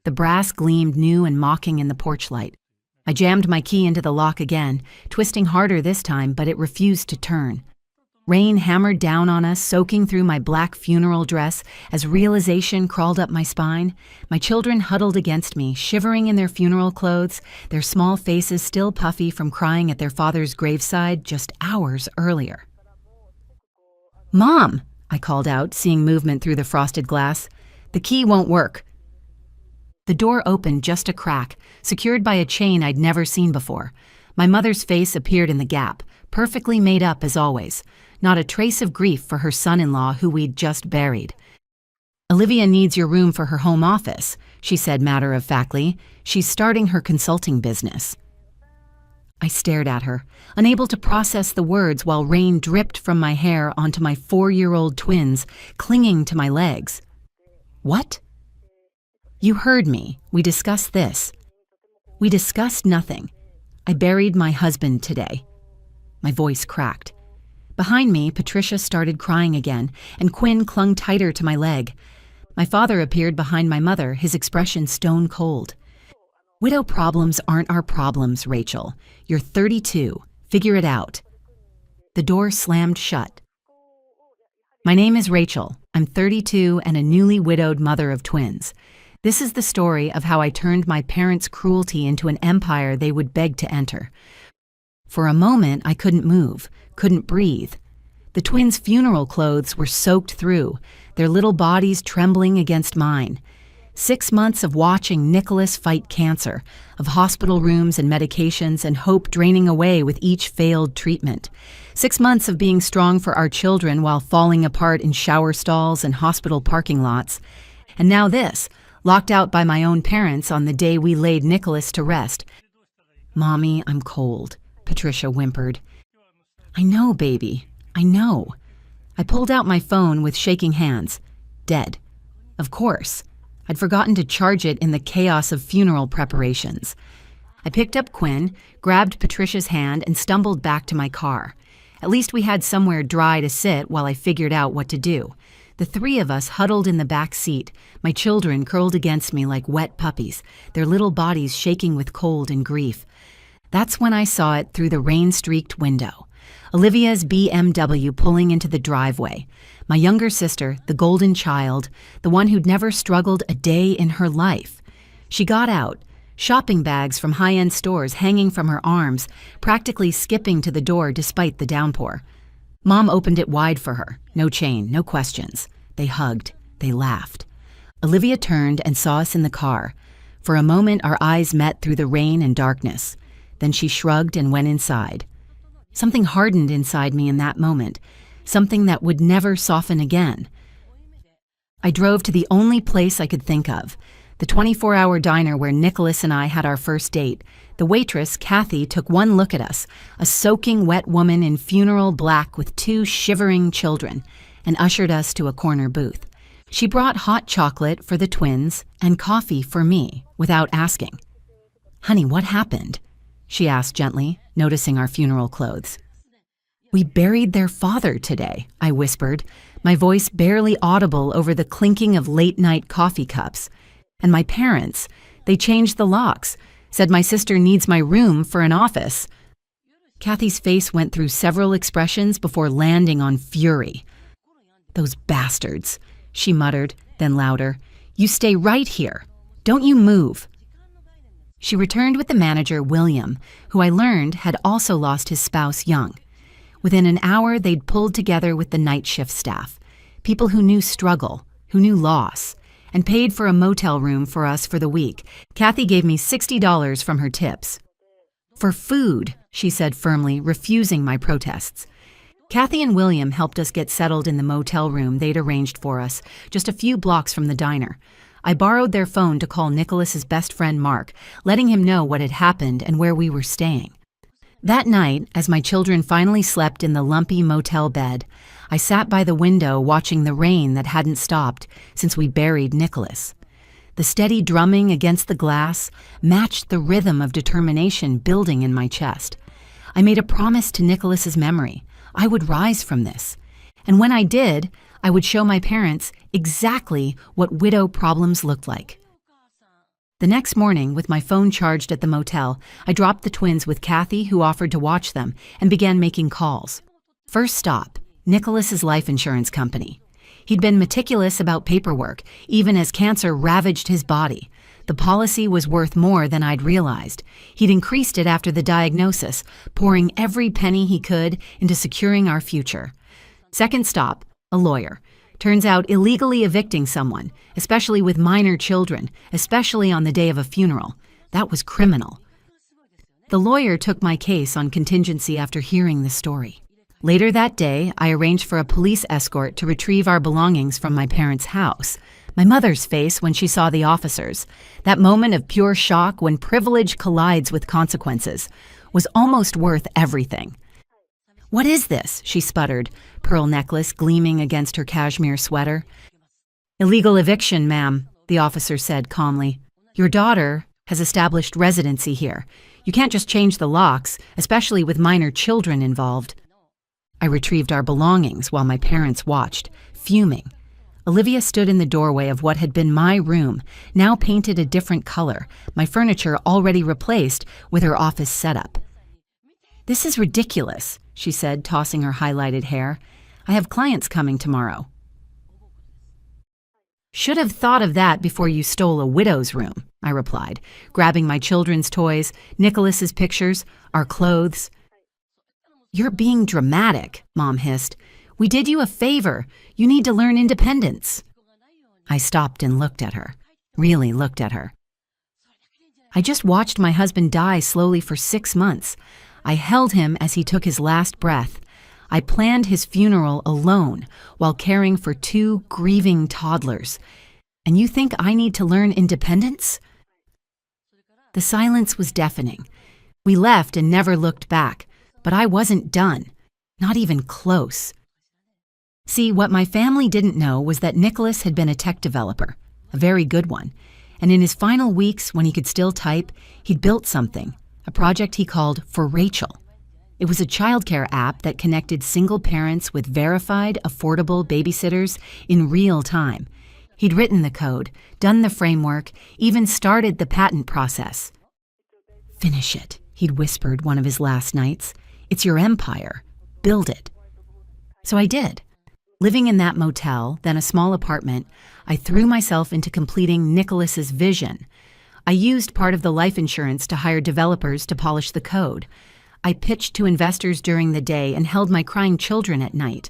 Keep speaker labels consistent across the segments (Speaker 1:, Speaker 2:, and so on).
Speaker 1: The brass gleamed new and mocking in the porch light. I jammed my key into the lock again, twisting harder this time, but it refused to turn. Rain hammered down on us, soaking through my black funeral dress as realization crawled up my spine. My children huddled against me, shivering in their funeral clothes, their small faces still puffy from crying at their father's graveside just hours earlier. "Mom!" I called out, seeing movement through the frosted glass. "The key won't work." The door opened just a crack, secured by a chain I'd never seen before. My mother's face appeared in the gap, perfectly made up as always. Not a trace of grief for her son-in-law who we'd just buried. "Olivia needs your room for her home office," she said matter-of-factly. "She's starting her consulting business." I stared at her, unable to process the words while rain dripped from my hair onto my 4-year-old twins, clinging to my legs. "What?" "You heard me. We discussed this." "We discussed nothing. I buried my husband today." My voice cracked. Behind me, Patricia started crying again, and Quinn clung tighter to my leg. My father appeared behind my mother, his expression stone cold. "Widow problems aren't our problems, Rachel. You're 32. Figure it out." The door slammed shut. "My name is Rachel. I'm 32 and a newly widowed mother of twins. This is the story of how I turned my parents' cruelty into an empire they would beg to enter." For a moment, I couldn't move, couldn't breathe. The twins' funeral clothes were soaked through, their little bodies trembling against mine. 6 months of watching Nicholas fight cancer, of hospital rooms and medications and hope draining away with each failed treatment. 6 months of being strong for our children while falling apart in shower stalls and hospital parking lots. And now this, locked out by my own parents on the day we laid Nicholas to rest. "Mommy, I'm cold," Patricia whimpered. "I know, baby. I know." I pulled out my phone with shaking hands. Dead. Of course. I'd forgotten to charge it in the chaos of funeral preparations. I picked up Quinn, grabbed Patricia's hand, and stumbled back to my car. At least we had somewhere dry to sit while I figured out what to do. The 3 of us huddled in the back seat, my children curled against me like wet puppies, their little bodies shaking with cold and grief. That's when I saw it through the rain-streaked window. Olivia's BMW pulling into the driveway. My younger sister, the golden child, the one who'd never struggled a day in her life. She got out, shopping bags from high-end stores hanging from her arms, practically skipping to the door despite the downpour. Mom opened it wide for her. No chain, no questions. They hugged. They laughed. Olivia turned and saw us in the car. For a moment, our eyes met through the rain and darkness. Then she shrugged and went inside. Something hardened inside me in that moment, something that would never soften again. I drove to the only place I could think of, the 24-hour diner where Nicholas and I had our first date. The waitress, Kathy, took one look at us, a soaking wet woman in funeral black with 2 shivering children, and ushered us to a corner booth. She brought hot chocolate for the twins and coffee for me, without asking. "Honey, what happened?" she asked gently, noticing our funeral clothes. "We buried their father today," I whispered, my voice barely audible over the clinking of late-night coffee cups. "And my parents, they changed the locks, said my sister needs my room for an office." Kathy's face went through several expressions before landing on fury. "Those bastards," she muttered, then louder. "You stay right here. Don't you move." She returned with the manager, William, who I learned had also lost his spouse young. Within an hour, they'd pulled together with the night shift staff, people who knew struggle, who knew loss, and paid for a motel room for us for the week. Kathy gave me $60 from her tips. "For food," she said firmly, refusing my protests. Kathy and William helped us get settled in the motel room they'd arranged for us, just a few blocks from the diner. I borrowed their phone to call Nicholas's best friend Mark, letting him know what had happened and where we were staying. That night, as my children finally slept in the lumpy motel bed, I sat by the window watching the rain that hadn't stopped since we buried Nicholas. The steady drumming against the glass matched the rhythm of determination building in my chest. I made a promise to Nicholas's memory. I would rise from this. And when I did, I would show my parents exactly what widow problems looked like. The next morning, with my phone charged at the motel, I dropped the twins with Kathy, who offered to watch them, and began making calls. First stop, Nicholas's life insurance company. He'd been meticulous about paperwork, even as cancer ravaged his body. The policy was worth more than I'd realized. He'd increased it after the diagnosis, pouring every penny he could into securing our future. Second stop, a lawyer. Turns out illegally evicting someone, especially with minor children, especially on the day of a funeral, that was criminal. The lawyer took my case on contingency after hearing the story. Later that day, I arranged for a police escort to retrieve our belongings from my parents' house. My mother's face when she saw the officers, that moment of pure shock when privilege collides with consequences, was almost worth everything. "What is this?" she sputtered, pearl necklace gleaming against her cashmere sweater. "Illegal eviction, ma'am," the officer said calmly. "Your daughter has established residency here. You can't just change the locks, especially with minor children involved." I retrieved our belongings while my parents watched, fuming. Olivia stood in the doorway of what had been my room, now painted a different color, my furniture already replaced with her office setup. "This is ridiculous," she said, tossing her highlighted hair. "I have clients coming tomorrow." "Should have thought of that before you stole a widow's room," I replied, grabbing my children's toys, Nicholas's pictures, our clothes. "You're being dramatic," Mom hissed. "We did you a favor. You need to learn independence." I stopped and looked at her, really looked at her. I just watched my husband die slowly for 6 months. I held him as he took his last breath. I planned his funeral alone while caring for 2 grieving toddlers. And you think I need to learn independence? The silence was deafening. We left and never looked back, but I wasn't done, not even close. See, what my family didn't know was that Nicholas had been a tech developer, a very good one, and in his final weeks, when he could still type, he'd built something, a project he called For Rachel. It was a childcare app that connected single parents with verified, affordable babysitters in real time. He'd written the code, done the framework, even started the patent process. "Finish it," he'd whispered one of his last nights. "It's your empire. Build it." So I did. Living in that motel, then a small apartment, I threw myself into completing Nicholas's vision. I used part of the life insurance to hire developers to polish the code. I pitched to investors during the day and held my crying children at night.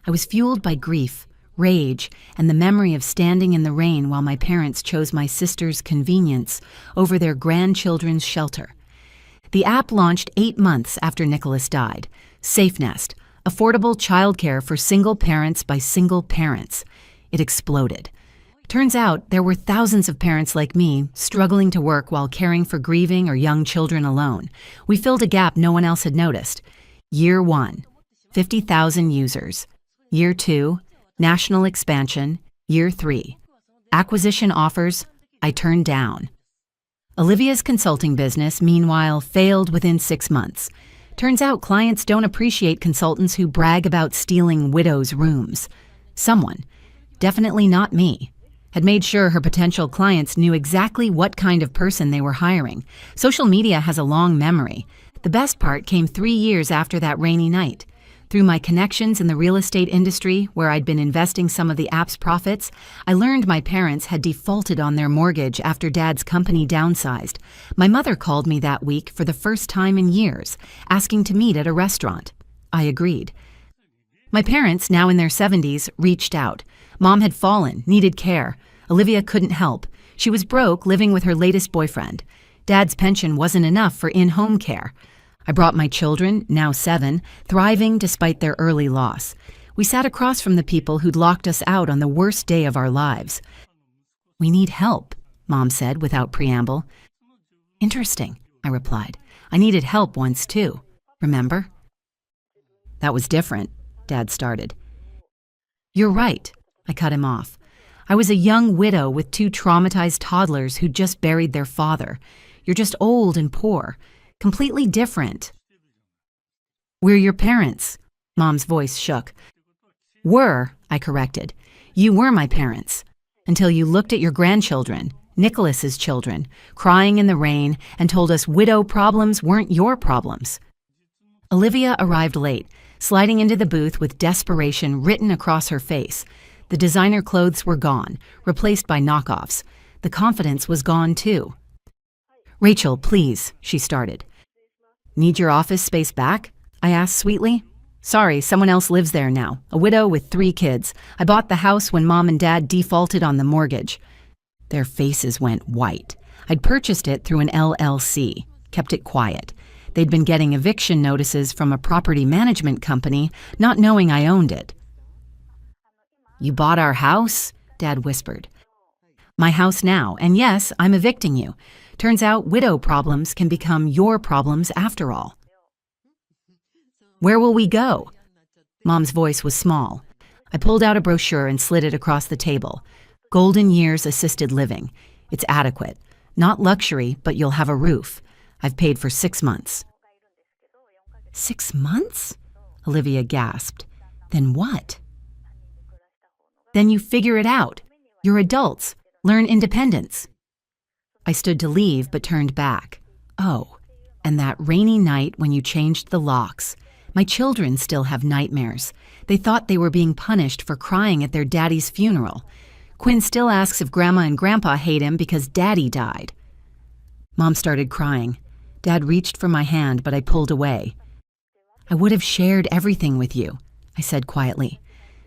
Speaker 1: I was fueled by grief, rage, and the memory of standing in the rain while my parents chose my sister's convenience over their grandchildren's shelter. The app launched 8 months after Nicholas died. SafeNest, affordable childcare for single parents by single parents. It exploded. Turns out there were thousands of parents like me struggling to work while caring for grieving or young children alone. We filled a gap no one else had noticed. Year 1, 50,000 users. Year 2, national expansion. Year 3, acquisition offers I turned down. Olivia's consulting business, meanwhile, failed within 6 months. Turns out clients don't appreciate consultants who brag about stealing widows' rooms. Someone, definitely not me, had made sure her potential clients knew exactly what kind of person they were hiring. Social media has a long memory. The best part came 3 years after that rainy night. Through my connections in the real estate industry, where I'd been investing some of the app's profits, I learned my parents had defaulted on their mortgage after Dad's company downsized. My mother called me that week for the first time in years, asking to meet at a restaurant. I agreed. My parents, now in their 70s, reached out. Mom had fallen, needed care. Olivia couldn't help. She was broke, living with her latest boyfriend. Dad's pension wasn't enough for in-home care. I brought my children, now 7, thriving despite their early loss. We sat across from the people who'd locked us out on the worst day of our lives. "We need help," Mom said without preamble. "Interesting," I replied. "I needed help once too. Remember?" "That was different," Dad started. "You're right," I cut him off. "I was a young widow with 2 traumatized toddlers who'd just buried their father. You're just old and poor. Completely different." "We're your parents," Mom's voice shook. "Were," I corrected. "You were my parents. Until you looked at your grandchildren Nicholas's children, crying in the rain and told us widow problems weren't your problems. Olivia arrived late, sliding into the booth with desperation written across her face. The designer clothes were gone, replaced by knockoffs. The confidence was gone too. "Rachel, please," she started. "Need your office space back?" I asked sweetly. "Sorry, someone else lives there now, a widow with 3 kids. I bought the house when Mom and Dad defaulted on the mortgage." Their faces went white. I'd purchased it through an LLC, kept it quiet. They'd been getting eviction notices from a property management company, not knowing I owned it. "You bought our house?" Dad whispered. "My house now, and yes, I'm evicting you. Turns out widow problems can become your problems after all." "Where will we go?" Mom's voice was small. I pulled out a brochure and slid it across the table. "Golden Years Assisted Living. It's adequate. Not luxury, but you'll have a roof. I've paid for 6 months." "6 months?" Olivia gasped. "Then what?" "Then you figure it out. You're adults. Learn independence." I stood to leave, but turned back. Oh, and that rainy night when you changed the locks. My children still have nightmares. They thought they were being punished for crying at their daddy's funeral. Quinn still asks if Grandma and Grandpa hate him because Daddy died. Mom started crying. Dad reached for my hand, but I pulled away. "I would have shared everything with you," I said quietly.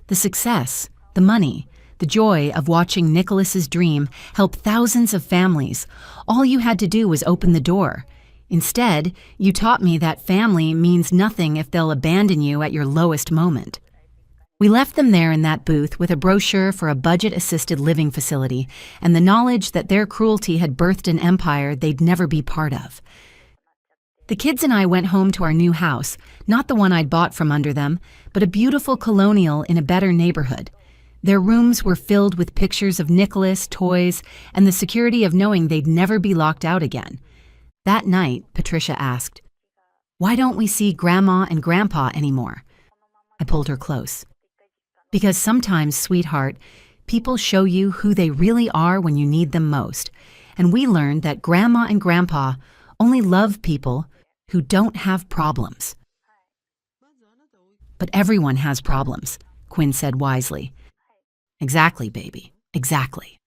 Speaker 1: "The success, the money, the joy of watching Nicholas's dream help thousands of families. All you had to do was open the door. Instead, you taught me that family means nothing if they'll abandon you at your lowest moment." We left them there in that booth with a brochure for a budget-assisted living facility and the knowledge that their cruelty had birthed an empire they'd never be part of. The kids and I went home to our new house, not the one I'd bought from under them, but a beautiful colonial in a better neighborhood. Their rooms were filled with pictures of Nicholas, toys, and the security of knowing they'd never be locked out again. That night, Patricia asked, "Why don't we see Grandma and Grandpa anymore?" I pulled her close. "Because sometimes, sweetheart, people show you who they really are when you need them most. And we learned that Grandma and Grandpa only love people who don't have problems." "But everyone has problems," Quinn said wisely. "Exactly, baby, exactly."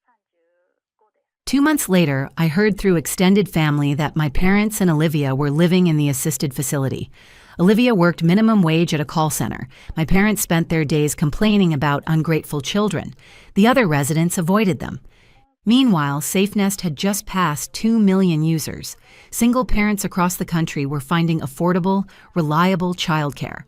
Speaker 1: 2 months later, I heard through extended family that my parents and Olivia were living in the assisted facility. Olivia worked minimum wage at a call center. My parents spent their days complaining about ungrateful children. The other residents avoided them. Meanwhile, SafeNest had just passed 2 million users. Single parents across the country were finding affordable, reliable childcare.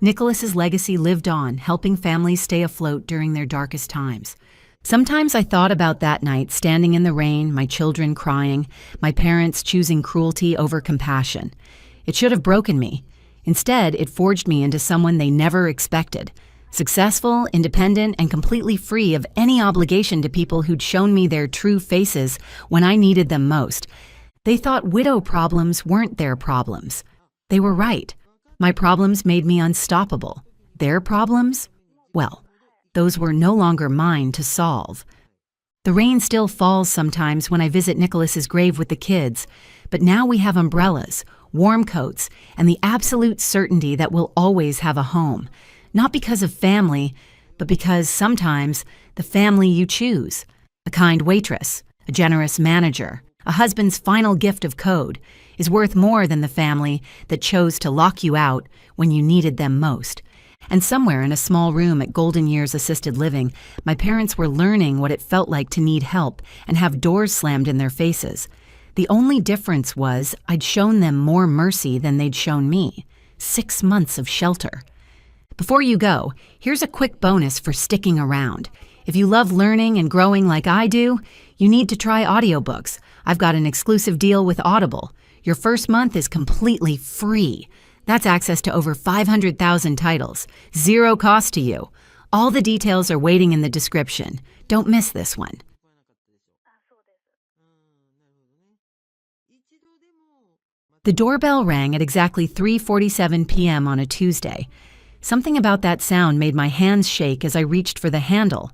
Speaker 1: Nicholas's legacy lived on, helping families stay afloat during their darkest times. Sometimes I thought about that night, standing in the rain, my children crying, my parents choosing cruelty over compassion. It should have broken me. Instead, it forged me into someone they never expected. Successful, independent, and completely free of any obligation to people who'd shown me their true faces when I needed them most. They thought widow problems weren't their problems. They were right. My problems made me unstoppable. Their problems? Well, those were no longer mine to solve. The rain still falls sometimes when I visit Nicholas's grave with the kids, but now we have umbrellas, warm coats, and the absolute certainty that we'll always have a home. Not because of family, but because sometimes the family you choose, a kind waitress, a generous manager, a husband's final gift of code, is worth more than the family that chose to lock you out when you needed them most. And somewhere in a small room at Golden Years Assisted Living, my parents were learning what it felt like to need help and have doors slammed in their faces. The only difference was I'd shown them more mercy than they'd shown me. 6 months of shelter. Before you go, here's a quick bonus for sticking around. If you love learning and growing like I do, you need to try audiobooks. I've got an exclusive deal with Audible. Your first month is completely free. That's access to over 500,000 titles. 0 cost to you. All the details are waiting in the description. Don't miss this one. The doorbell rang at exactly 3:47 p.m. on a Tuesday. Something about that sound made my hands shake as I reached for the handle.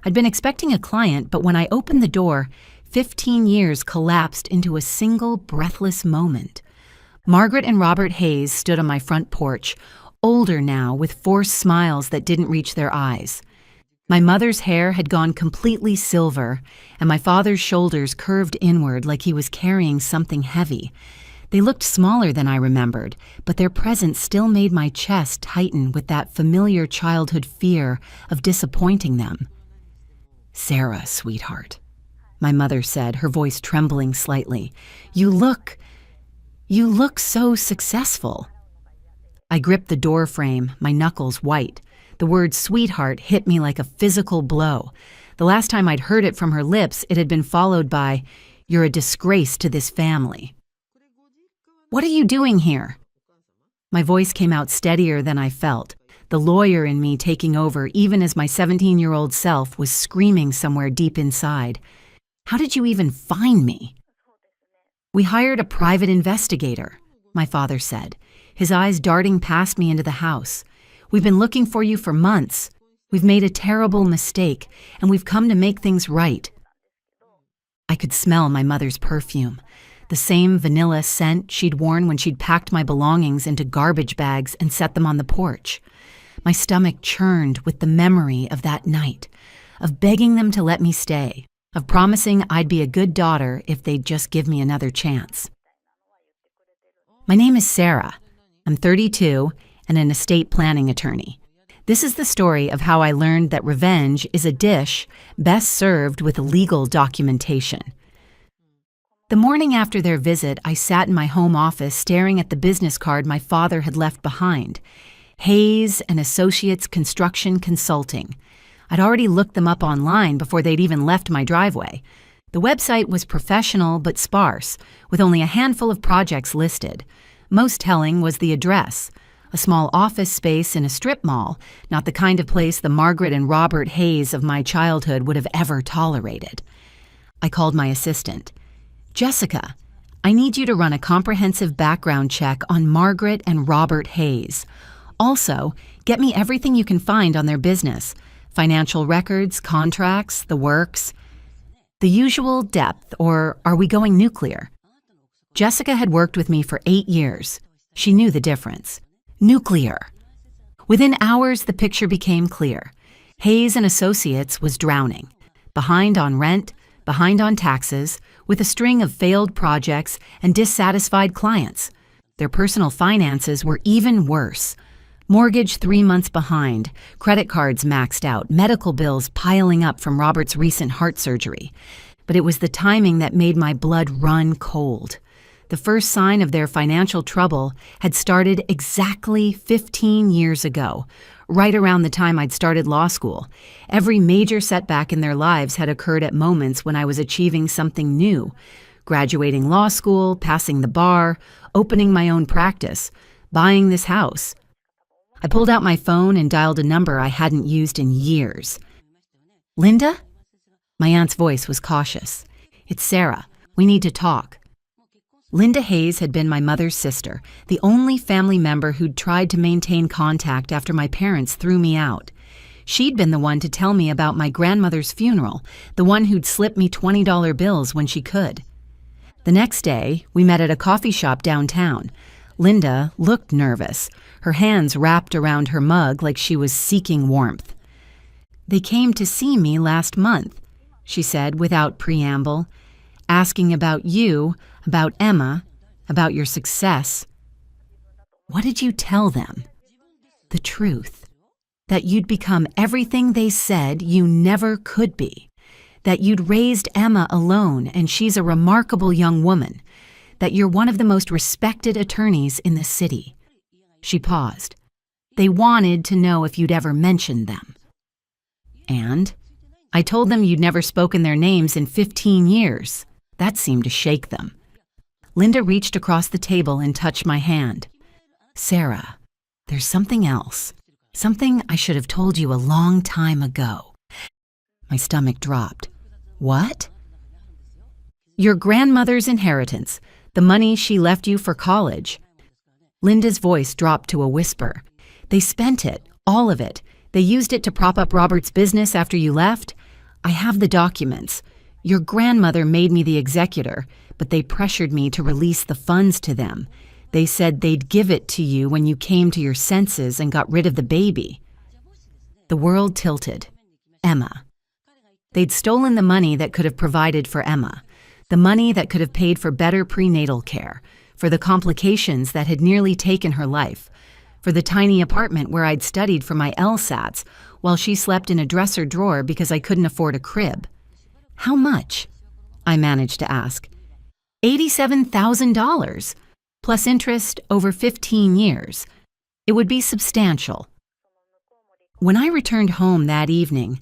Speaker 1: I'd been expecting a client, but when I opened the door, 15 years collapsed into a single breathless moment. Margaret and Robert Hayes stood on my front porch, older now with forced smiles that didn't reach their eyes. My mother's hair had gone completely silver, and my father's shoulders curved inward like he was carrying something heavy. They looked smaller than I remembered, but their presence still made my chest tighten with that familiar childhood fear of disappointing them. "Sarah, sweetheart," my mother said, her voice trembling slightly. You look so successful." I gripped the door frame, my knuckles white. The word sweetheart hit me like a physical blow. The last time I'd heard it from her lips, it had been followed by, "You're a disgrace to this family." "What are you doing here?" My voice came out steadier than I felt, the lawyer in me taking over even as my 17-year-old self was screaming somewhere deep inside. "How did you even find me?" "We hired a private investigator," my father said, his eyes darting past me into the house. "We've been looking for you for months. We've made a terrible mistake, and we've come to make things right." I could smell my mother's perfume, the same vanilla scent she'd worn when she'd packed my belongings into garbage bags and set them on the porch. My stomach churned with the memory of that night, of begging them to let me stay, of promising I'd be a good daughter if they'd just give me another chance. My name is Sarah. I'm 32 and an estate planning attorney. This is the story of how I learned that revenge is a dish best served with legal documentation. The morning after their visit, I sat in my home office staring at the business card my father had left behind. Hayes and Associates Construction Consulting. I'd already looked them up online before they'd even left my driveway. The website was professional but sparse, with only a handful of projects listed. Most telling was the address, a small office space in a strip mall, not the kind of place the Margaret and Robert Hayes of my childhood would have ever tolerated. I called my assistant. "Jessica, I need you to run a comprehensive background check on Margaret and Robert Hayes. Also, get me everything you can find on their business, financial records, contracts, the works. The usual depth, or are we going nuclear?" Jessica had worked with me for 8 years. She knew the difference. Nuclear. Within hours, the picture became clear. Hayes and Associates was drowning, behind on rent, behind on taxes, with a string of failed projects and dissatisfied clients. Their personal finances were even worse. Mortgage 3 months behind, credit cards maxed out, medical bills piling up from Robert's recent heart surgery. But it was the timing that made my blood run cold. The first sign of their financial trouble had started exactly 15 years ago, right around the time I'd started law school. Every major setback in their lives had occurred at moments when I was achieving something new, graduating law school, passing the bar, opening my own practice, buying this house. I pulled out my phone and dialed a number I hadn't used in years. "Linda?" My aunt's voice was cautious. "It's Sarah. We need to talk." Linda Hayes had been my mother's sister, the only family member who'd tried to maintain contact after my parents threw me out. She'd been the one to tell me about my grandmother's funeral, the one who'd slip me $20 bills when she could. The next day, we met at a coffee shop downtown. Linda looked nervous, her hands wrapped around her mug like she was seeking warmth. "They came to see me last month," she said without preamble, "asking about you, about Emma, about your success." "What did you tell them?" "The truth. That you'd become everything they said you never could be. That you'd raised Emma alone and she's a remarkable young woman. That you're one of the most respected attorneys in the city." She paused. "They wanted to know if you'd ever mentioned them." "And?" "I told them you'd never spoken their names in 15 years. That seemed to shake them." Linda reached across the table and touched my hand. "Sarah, there's something else. Something I should have told you a long time ago." My stomach dropped. "What?" "Your grandmother's inheritance, the money she left you for college." Linda's voice dropped to a whisper. "They spent it, all of it. They used it to prop up Robert's business after you left. I have the documents. "Your grandmother made me the executor, but they pressured me to release the funds to them. They said they'd give it to you when you came to your senses and got rid of the baby." The world tilted. Emma. They'd stolen the money that could have provided for Emma, the money that could have paid for better prenatal care, for the complications that had nearly taken her life, for the tiny apartment where I'd studied for my LSATs while she slept in a dresser drawer because I couldn't afford a crib. "How much?" I managed to ask. $87,000, plus interest over 15 years. It would be substantial. When I returned home that evening,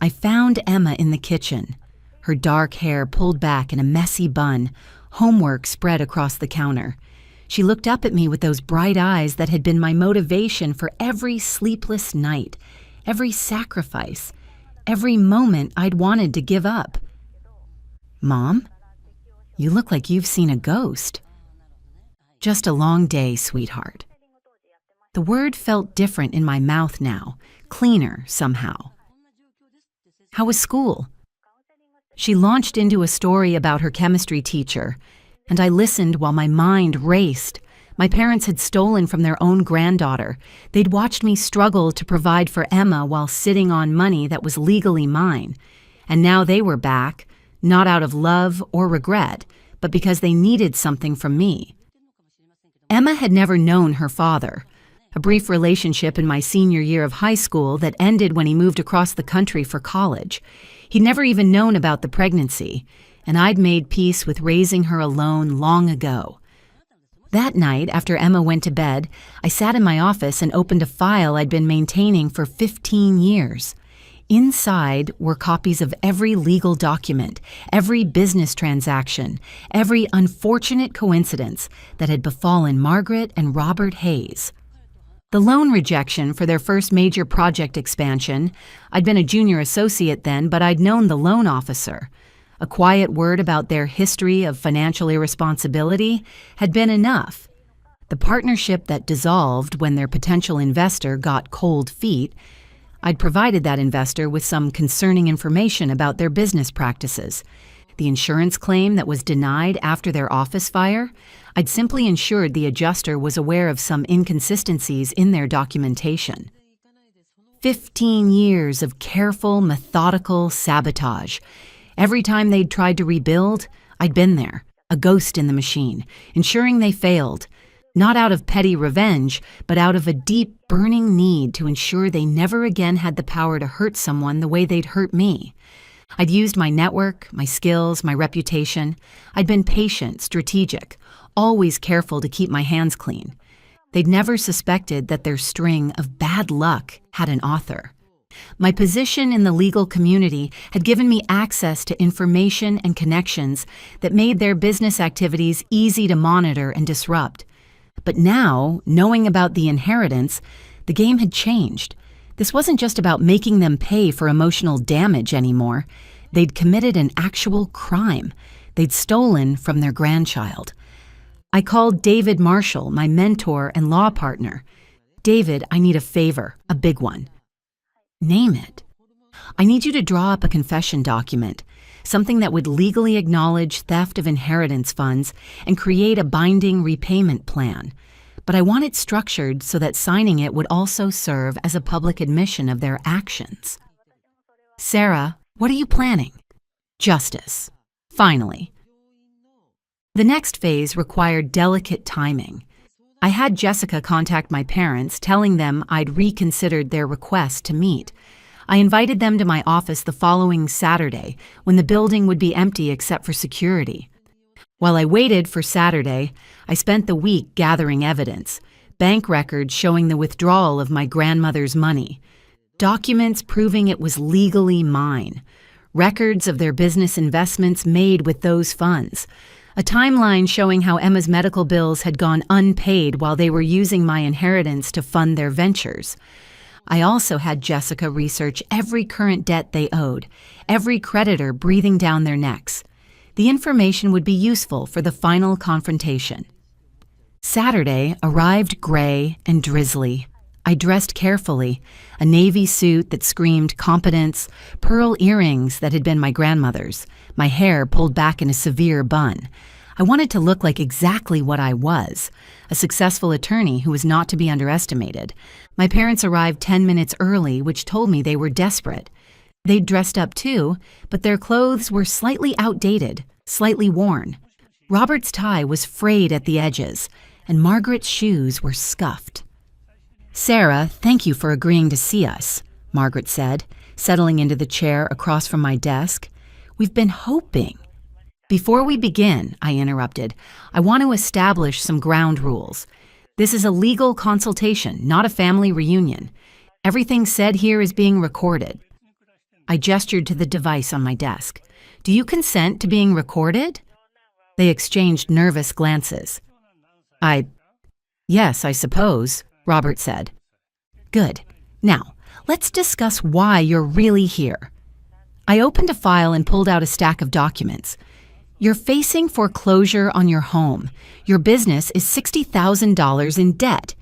Speaker 1: I found Emma in the kitchen, her dark hair pulled back in a messy bun, homework spread across the counter. She looked up at me with those bright eyes that had been my motivation for every sleepless night, every sacrifice, every moment I'd wanted to give up. "Mom, you look like you've seen a ghost." "Just a long day, sweetheart." The word felt different in my mouth now, cleaner somehow. "How was school?" She launched into a story about her chemistry teacher, and I listened while my mind raced. My parents had stolen from their own granddaughter. They'd watched me struggle to provide for Emma while sitting on money that was legally mine. And now they were back, not out of love or regret, but because they needed something from me. Emma had never known her father. A brief relationship in my senior year of high school that ended when he moved across the country for college. He'd never even known about the pregnancy, and I'd made peace with raising her alone long ago. That night, after Emma went to bed, I sat in my office and opened a file I'd been maintaining for 15 years. Inside were copies of every legal document, every business transaction, every unfortunate coincidence that had befallen Margaret and Robert Hayes. The loan rejection for their first major project expansion. I'd been a junior associate then, but I'd known the loan officer. A quiet word about their history of financial irresponsibility had been enough. The partnership that dissolved when their potential investor got cold feet. I'd provided that investor with some concerning information about their business practices. The insurance claim that was denied after their office fire. I'd simply ensured the adjuster was aware of some inconsistencies in their documentation. 15 years of careful, methodical sabotage. Every time they'd tried to rebuild, I'd been there, a ghost in the machine, ensuring they failed. Not out of petty revenge, but out of a deep, burning need to ensure they never again had the power to hurt someone the way they'd hurt me. I'd used my network, my skills, my reputation. I'd been patient, strategic, always careful to keep my hands clean. They'd never suspected that their string of bad luck had an author. My position in the legal community had given me access to information and connections that made their business activities easy to monitor and disrupt. But now, knowing about the inheritance, the game had changed. This wasn't just about making them pay for emotional damage anymore. They'd committed an actual crime. They'd stolen from their grandchild. I called David Marshall, my mentor and law partner. "David, I need a favor, a big one." "Name it." "I need you to draw up a confession document, something that would legally acknowledge theft of inheritance funds and create a binding repayment plan. But I want it structured so that signing it would also serve as a public admission of their actions." "Sarah, what are you planning?" "Justice. Finally." The next phase required delicate timing. I had Jessica contact my parents, telling them I'd reconsidered their request to meet. I invited them to my office the following Saturday, when the building would be empty except for security. While I waited for Saturday, I spent the week gathering evidence, bank records showing the withdrawal of my grandmother's money, documents proving it was legally mine, records of their business investments made with those funds, a timeline showing how Emma's medical bills had gone unpaid while they were using my inheritance to fund their ventures. I also had Jessica research every current debt they owed, every creditor breathing down their necks. The information would be useful for the final confrontation. Saturday arrived gray and drizzly. I dressed carefully, a navy suit that screamed competence, pearl earrings that had been my grandmother's, my hair pulled back in a severe bun. I wanted to look like exactly what I was, a successful attorney who was not to be underestimated. My parents arrived 10 minutes early, which told me they were desperate. They'd dressed up too, but their clothes were slightly outdated, slightly worn. Robert's tie was frayed at the edges, and Margaret's shoes were scuffed. "Sarah, thank you for agreeing to see us," Margaret said, settling into the chair across from my desk. "We've been hoping." "Before we begin," I interrupted, "I want to establish some ground rules. This is a legal consultation, not a family reunion. Everything said here is being recorded." I gestured to the device on my desk. "Do you consent to being recorded?" They exchanged nervous glances. Yes, I suppose," Robert said. "Good. Now, let's discuss why you're really here." I opened a file and pulled out a stack of documents. "You're facing foreclosure on your home. Your business is $60,000 in debt.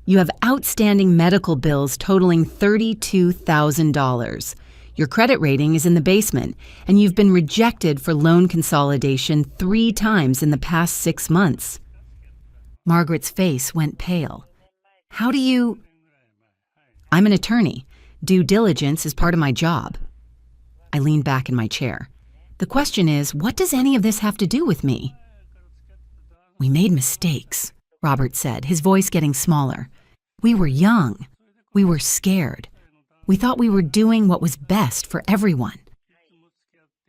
Speaker 1: You have outstanding medical bills totaling $32,000. Your credit rating is in the basement, and you've been rejected for loan consolidation 3 times in the past 6 months." Margaret's face went pale. "How do you—" "I'm an attorney. Due diligence is part of my job." I leaned back in my chair. "The question is, what does any of this have to do with me?" "We made mistakes," Robert said, his voice getting smaller. "We were young. We were scared. We thought we were doing what was best for everyone."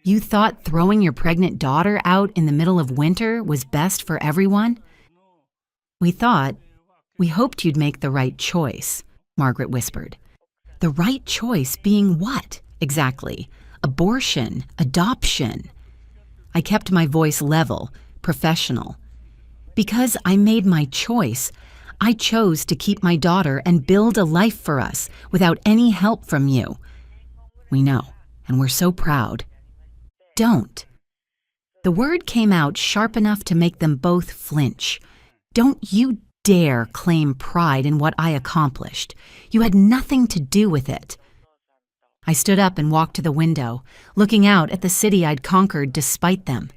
Speaker 1: "You thought throwing your pregnant daughter out in the middle of winter was best for everyone?" We hoped you'd make the right choice," Margaret whispered. "The right choice being what, exactly? Abortion, adoption?" I kept my voice level, professional. "Because I made my choice. I chose to keep my daughter and build a life for us without any help from you. We know, and we're so proud." "Don't." The word came out sharp enough to make them both flinch. "Don't you dare claim pride in what I accomplished. You had nothing to do with it." I stood up and walked to the window, looking out at the city I'd conquered despite them.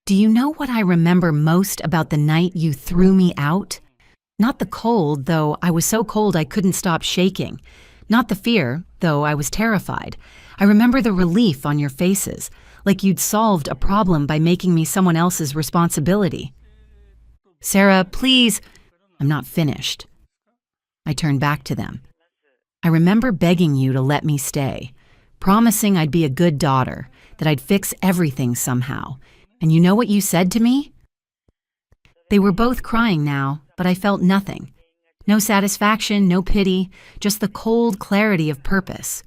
Speaker 1: "Do you know what I remember most about the night you threw me out? Not the cold, though I was so cold I couldn't stop shaking. Not the fear, though I was terrified. I remember the relief on your faces, like you'd solved a problem by making me someone else's responsibility." "Sarah, please—" "I'm not finished." I turned back to them. "I remember begging you to let me stay, promising I'd be a good daughter, that I'd fix everything somehow. And you know what you said to me?" They were both crying now, but I felt nothing. No satisfaction, no pity, just the cold clarity of purpose.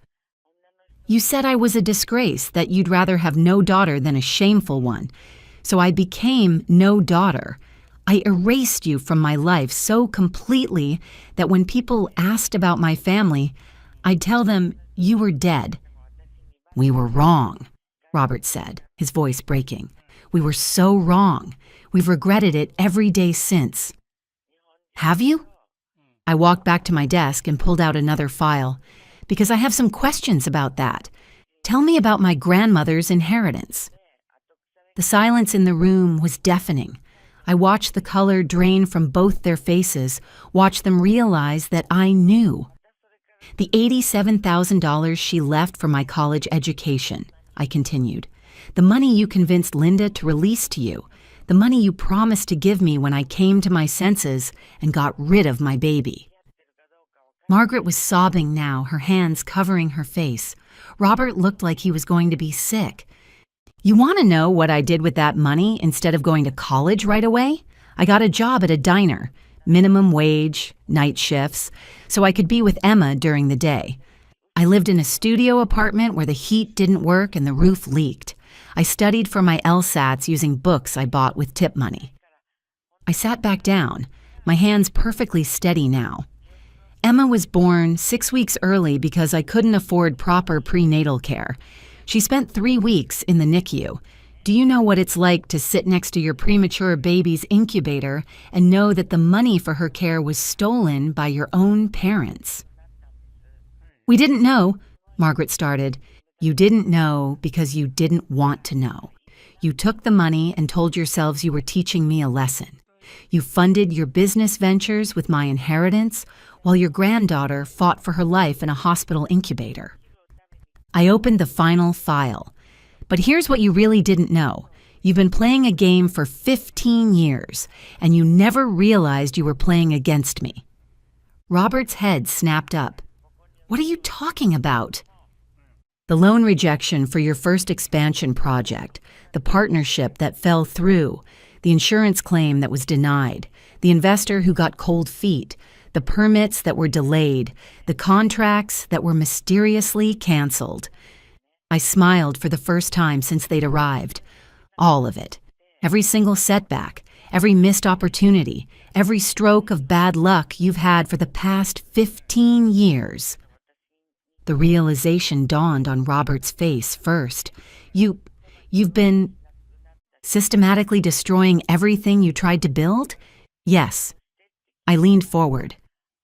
Speaker 1: "You said I was a disgrace, that you'd rather have no daughter than a shameful one. So I became no daughter. I erased you from my life so completely that when people asked about my family, I'd tell them you were dead." "We were wrong," Robert said, his voice breaking. "We were so wrong. We've regretted it every day since." "Have you?" I walked back to my desk and pulled out another file, "because I have some questions about that. Tell me about my grandmother's inheritance." The silence in the room was deafening. I watched the color drain from both their faces, watched them realize that I knew. "The $87,000 she left for my college education," I continued. "The money you convinced Linda to release to you. The money you promised to give me when I came to my senses and got rid of my baby." Margaret was sobbing now, her hands covering her face. Robert looked like he was going to be sick. "You want to know what I did with that money instead of going to college right away? I got a job at a diner, minimum wage, night shifts, so I could be with Emma during the day. I lived in a studio apartment where the heat didn't work and the roof leaked. I studied for my LSATs using books I bought with tip money." I sat back down, my hands perfectly steady now. "Emma was born 6 weeks early because I couldn't afford proper prenatal care. She spent 3 weeks in the NICU. Do you know what it's like to sit next to your premature baby's incubator and know that the money for her care was stolen by your own parents? We didn't know, Margaret started. You didn't know because you didn't want to know. You took the money and told yourselves you were teaching me a lesson. You funded your business ventures with my inheritance while your granddaughter fought for her life in a hospital incubator. I opened the final file. But here's what you really didn't know. You've been playing a game for 15 years, and you never realized you were playing against me. Robert's head snapped up. What are you talking about? The loan rejection for your first expansion project, the partnership that fell through, the insurance claim that was denied, the investor who got cold feet, the permits that were delayed, the contracts that were mysteriously canceled. I smiled for the first time since they'd arrived. All of it. Every single setback, every missed opportunity, every stroke of bad luck you've had for the past 15 years. The realization dawned on Robert's face first. You've been systematically destroying everything you tried to build? Yes. I leaned forward.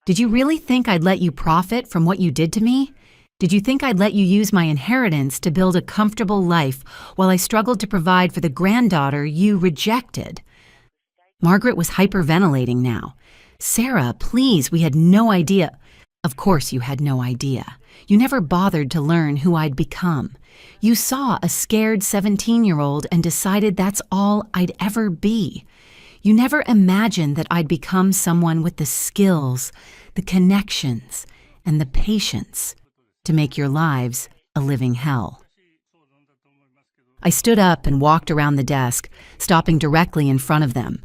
Speaker 1: Did you really think I'd let you profit from what you did to me? Did you think I'd let you use my inheritance to build a comfortable life while I struggled to provide for the granddaughter you rejected? Margaret was hyperventilating now. Sarah, please, we had no idea. Of course you had no idea. You never bothered to learn who I'd become. You saw a scared 17-year-old and decided that's all I'd ever be. You never imagined that I'd become someone with the skills, the connections, and the patience to make your lives a living hell. I stood up and walked around the desk, stopping directly in front of them.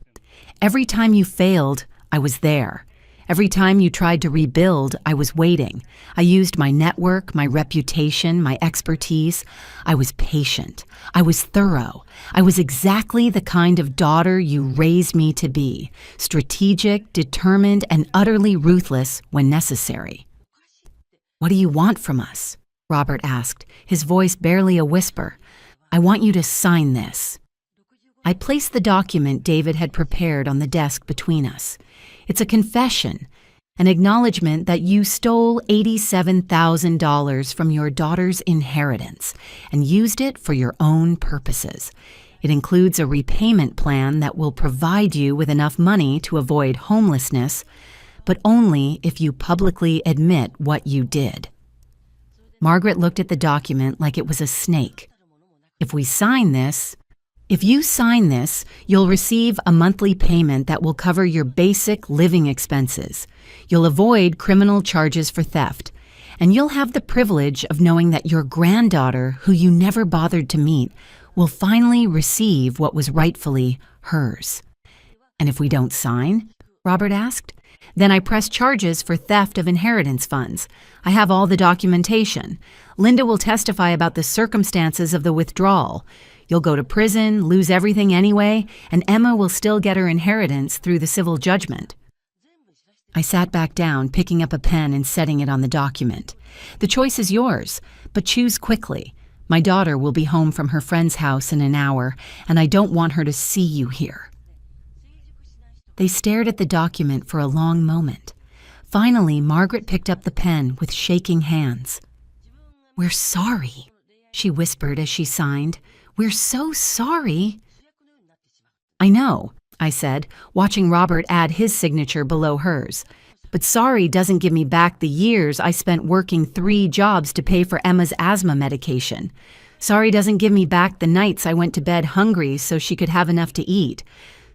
Speaker 1: Every time you failed, I was there. Every time you tried to rebuild, I was waiting. I used my network, my reputation, my expertise. I was patient. I was thorough. I was exactly the kind of daughter you raised me to be, strategic, determined, and utterly ruthless when necessary. What do you want from us? Robert asked, his voice barely a whisper. I want you to sign this. I placed the document David had prepared on the desk between us. It's a confession, an acknowledgement that you stole $87,000 from your daughter's inheritance and used it for your own purposes. It includes a repayment plan that will provide you with enough money to avoid homelessness, but only if you publicly admit what you did. Margaret looked at the document like it was a snake. If you sign this, you'll receive a monthly payment that will cover your basic living expenses. You'll avoid criminal charges for theft, and you'll have the privilege of knowing that your granddaughter, who you never bothered to meet, will finally receive what was rightfully hers. And if we don't sign? Robert asked. Then I press charges for theft of inheritance funds. I have all the documentation. Linda will testify about the circumstances of the withdrawal. You'll go to prison, lose everything anyway, and Emma will still get her inheritance through the civil judgment. I sat back down, picking up a pen and setting it on the document. The choice is yours, but choose quickly. My daughter will be home from her friend's house in an hour, and I don't want her to see you here. They stared at the document for a long moment. Finally, Margaret picked up the pen with shaking hands. We're sorry, she whispered as she signed. We're so sorry. I know, I said, watching Robert add his signature below hers. But sorry doesn't give me back the years I spent working 3 jobs to pay for Emma's asthma medication. Sorry doesn't give me back the nights I went to bed hungry so she could have enough to eat.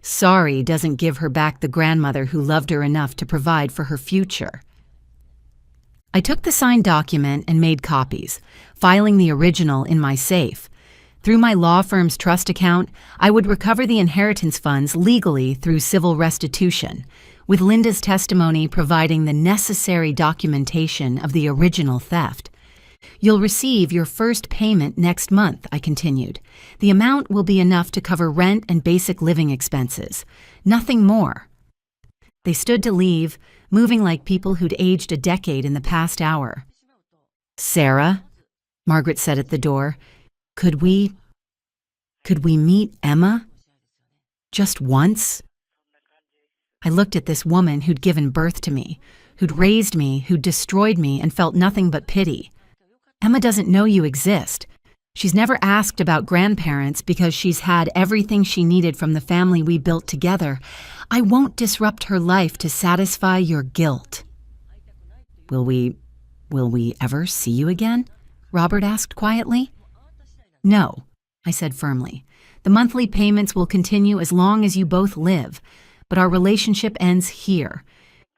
Speaker 1: Sorry doesn't give her back the grandmother who loved her enough to provide for her future. I took the signed document and made copies, filing the original in my safe. Through my law firm's trust account, I would recover the inheritance funds legally through civil restitution, with Linda's testimony providing the necessary documentation of the original theft. You'll receive your first payment next month, I continued. The amount will be enough to cover rent and basic living expenses. Nothing more. They stood to leave, moving like people who'd aged a decade in the past hour. Sarah, Margaret said at the door, could we Could we meet Emma? Just once? I looked at this woman who'd given birth to me, who'd raised me, who'd destroyed me, and felt nothing but pity. Emma doesn't know you exist. She's never asked about grandparents because she's had everything she needed from the family we built together. I won't disrupt her life to satisfy your guilt. Will we ever see you again? Robert asked quietly. No, I said firmly. The monthly payments will continue as long as you both live, but our relationship ends here.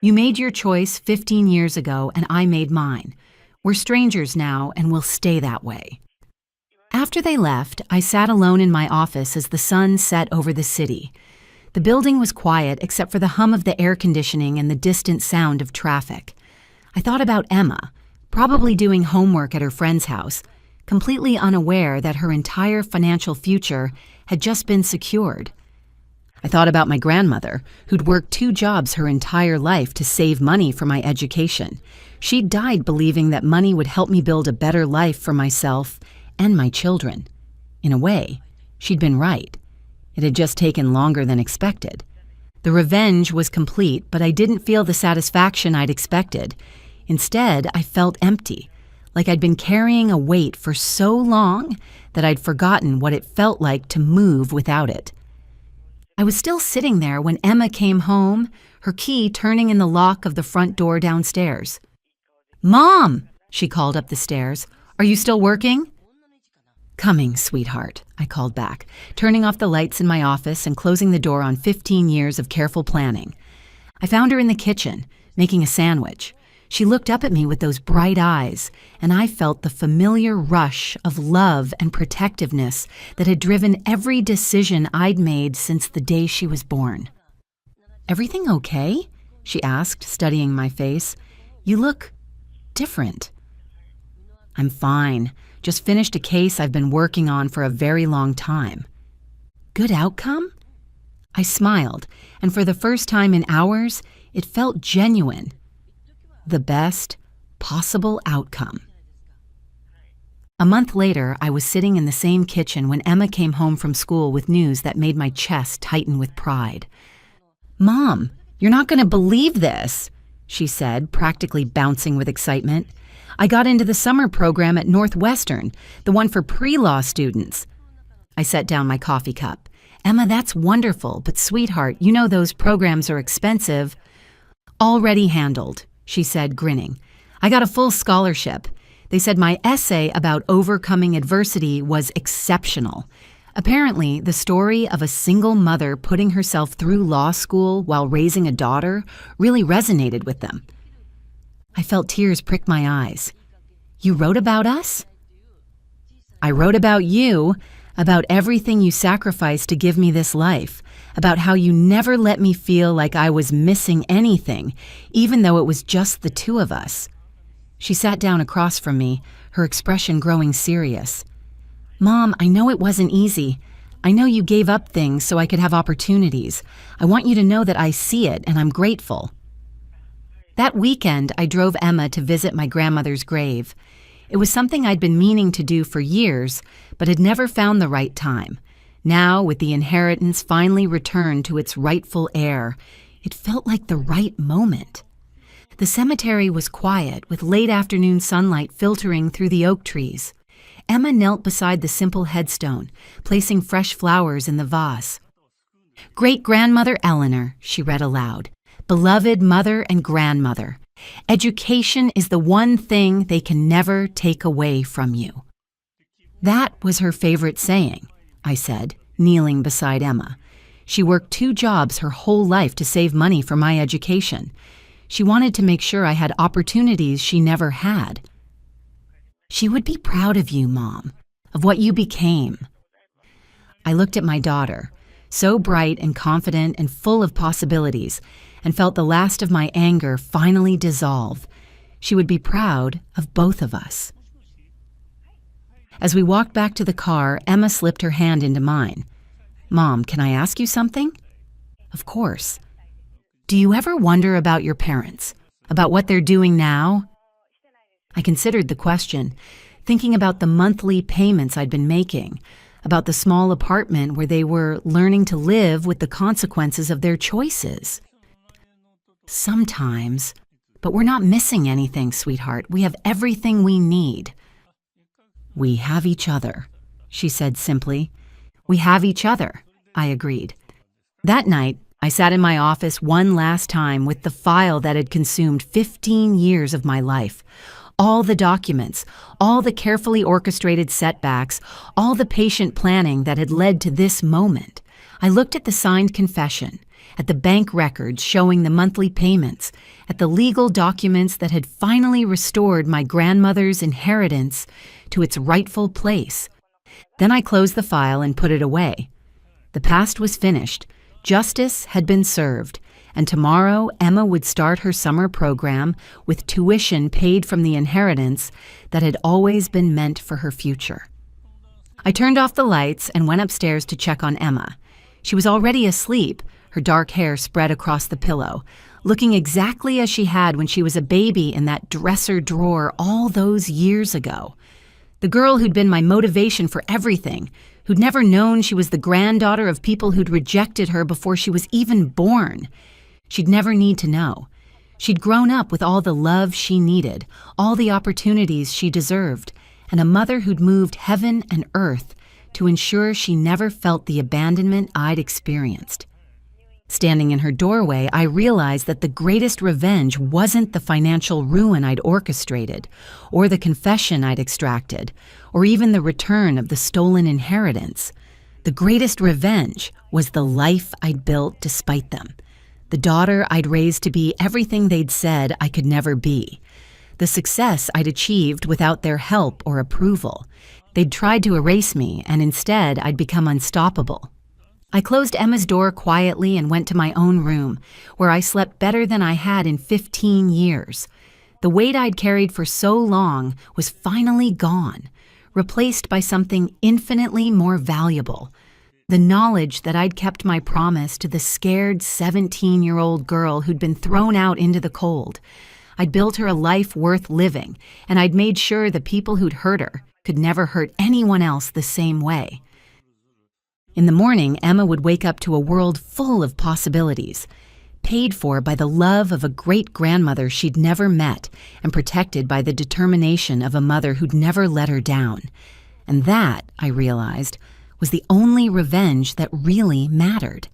Speaker 1: You made your choice 15 years ago, and I made mine. We're strangers now, and we'll stay that way. After they left, I sat alone in my office as the sun set over the city. The building was quiet except for the hum of the air conditioning and the distant sound of traffic. I thought about Emma, probably doing homework at her friend's house, completely unaware that her entire financial future had just been secured. I thought about my grandmother, who'd worked 2 jobs her entire life to save money for my education. She'd died believing that money would help me build a better life for myself and my children. In a way, she'd been right. It had just taken longer than expected. The revenge was complete, but I didn't feel the satisfaction I'd expected. Instead, I felt empty, like I'd been carrying a weight for so long that I'd forgotten what it felt like to move without it. I was still sitting there when Emma came home, her key turning in the lock of the front door downstairs. "Mom!" she called up the stairs. "Are you still working?" "Coming, sweetheart," I called back, turning off the lights in my office and closing the door on 15 years of careful planning. I found her in the kitchen, making a sandwich. She looked up at me with those bright eyes, and I felt the familiar rush of love and protectiveness that had driven every decision I'd made since the day she was born. "Everything okay?" she asked, studying my face. "You look different." "I'm fine. Just finished a case I've been working on for a very long time." "Good outcome?" I smiled, and for the first time in hours, it felt genuine. The best possible outcome. A month later, I was sitting in the same kitchen when Emma came home from school with news that made my chest tighten with pride. "Mom, you're not going to believe this," she said, practically bouncing with excitement. "I got into the summer program at Northwestern, the one for pre-law students." I set down my coffee cup. "Emma, that's wonderful, but sweetheart, you know those programs are expensive." "Already handled," she said, grinning. "I got a full scholarship. They said my essay about overcoming adversity was exceptional. Apparently, the story of a single mother putting herself through law school while raising a daughter really resonated with them." I felt tears prick my eyes. "You wrote about us?" "I wrote about you, about everything you sacrificed to give me this life, about how you never let me feel like I was missing anything, even though it was just the 2 of us." She sat down across from me, her expression growing serious. "Mom, I know it wasn't easy. I know you gave up things so I could have opportunities. I want you to know that I see it and I'm grateful." That weekend, I drove Emma to visit my grandmother's grave. It was something I'd been meaning to do for years, but had never found the right time. Now, with the inheritance finally returned to its rightful heir, it felt like the right moment. The cemetery was quiet, with late afternoon sunlight filtering through the oak trees. Emma knelt beside the simple headstone, placing fresh flowers in the vase. "Great-grandmother Eleanor," she read aloud, "beloved mother and grandmother, education is the one thing they can never take away from you." "That was her favorite saying," I said, kneeling beside Emma. "She worked 2 jobs her whole life to save money for my education. She wanted to make sure I had opportunities she never had." "She would be proud of you, Mom, of what you became." I looked at my daughter, so bright and confident and full of possibilities, and felt the last of my anger finally dissolve. She would be proud of both of us. As we walked back to the car, Emma slipped her hand into mine. "Mom, can I ask you something?" "Of course." "Do you ever wonder about your parents, about what they're doing now?" I considered the question, thinking about the monthly payments I'd been making, about the small apartment where they were learning to live with the consequences of their choices. Sometimes, but we're not missing anything, sweetheart. We have everything we need. We have each other, she said simply. We have each other, I agreed. That night, I sat in my office one last time with the file that had consumed 15 years of my life. All the documents, all the carefully orchestrated setbacks, all the patient planning that had led to this moment. I looked at the signed confession, at the bank records showing the monthly payments, at the legal documents that had finally restored my grandmother's inheritance to its rightful place. Then I closed the file and put it away. The past was finished. Justice had been served, and tomorrow Emma would start her summer program with tuition paid from the inheritance that had always been meant for her future. I turned off the lights and went upstairs to check on Emma. She was already asleep, her dark hair spread across the pillow, looking exactly as she had when she was a baby in that dresser drawer all those years ago. The girl who'd been my motivation for everything, who'd never known she was the granddaughter of people who'd rejected her before she was even born. She'd never need to know. She'd grown up with all the love she needed, all the opportunities she deserved, and a mother who'd moved heaven and earth to ensure she never felt the abandonment I'd experienced. Standing in her doorway, I realized that the greatest revenge wasn't the financial ruin I'd orchestrated, or the confession I'd extracted, or even the return of the stolen inheritance. The greatest revenge was the life I'd built despite them, the daughter I'd raised to be everything they'd said I could never be, the success I'd achieved without their help or approval. They'd tried to erase me, and instead I'd become unstoppable. I closed Emma's door quietly and went to my own room, where I slept better than I had in 15 years. The weight I'd carried for so long was finally gone, replaced by something infinitely more valuable. The knowledge that I'd kept my promise to the scared 17-year-old girl who'd been thrown out into the cold. I'd built her a life worth living, and I'd made sure the people who'd hurt her could never hurt anyone else the same way. In the morning, Emma would wake up to a world full of possibilities, paid for by the love of a great-grandmother she'd never met and protected by the determination of a mother who'd never let her down. And that, I realized, was the only revenge that really mattered.